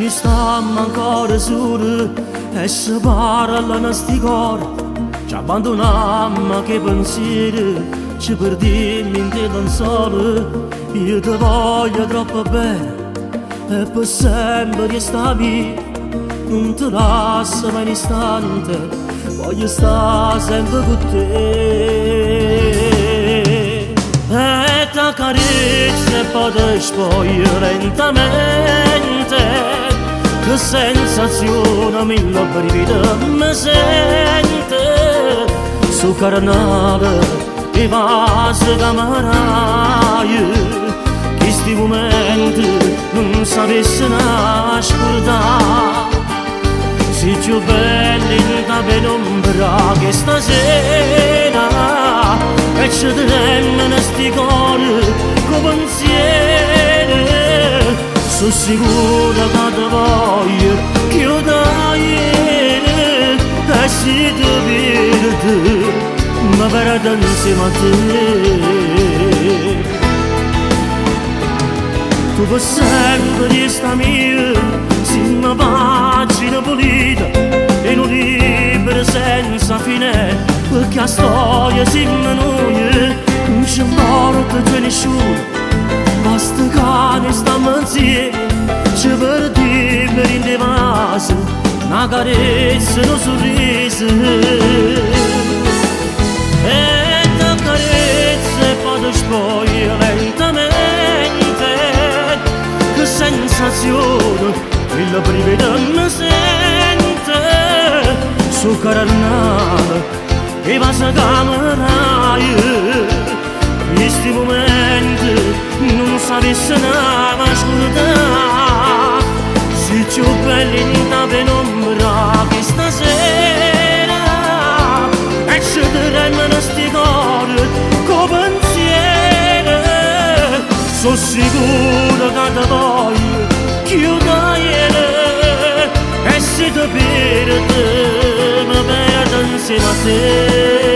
ne stiamo ancora soli e se parla nel sti cuore, ci abbandoniamo che pensieri, ci perdiamo in te solo. Io ti voglio troppo bene e per sempre resta via, non ti lascio mai un istante, voglio stare sempre con te. E ti accarezzo e poi ti spoglio lentamente, che sensazione mille brividi mi sente, su carnale e vaso cameraio, questi momenti non sapessi nascondere. Si più belli in da penombra che stasera, e ci tremano in sti cuori con pensieri. Sono sicuro che ti voglio più da ieri, e se ti perdo mi perdo insieme a te. Tu per sempre resta mia, una pagina pulita e un libro senza fine, perché la storia siamo noi, non ci importa più nessuno, basta che ne stiamo insieme, ci perdiamo in dei vasi, una carezza e un sorriso, e ti accarezzo e poi ti spoglio lentamente, che sensazione il brivido mi sente, su carnale e vaso cameraio, questi momenti non sapessi nascondere, si più belli in da penombra che stasera, e ci tremano sti cuori con pensieri. Sono sicuro che ti voglio chiudere, e se ti perdo mi perdo insieme a te.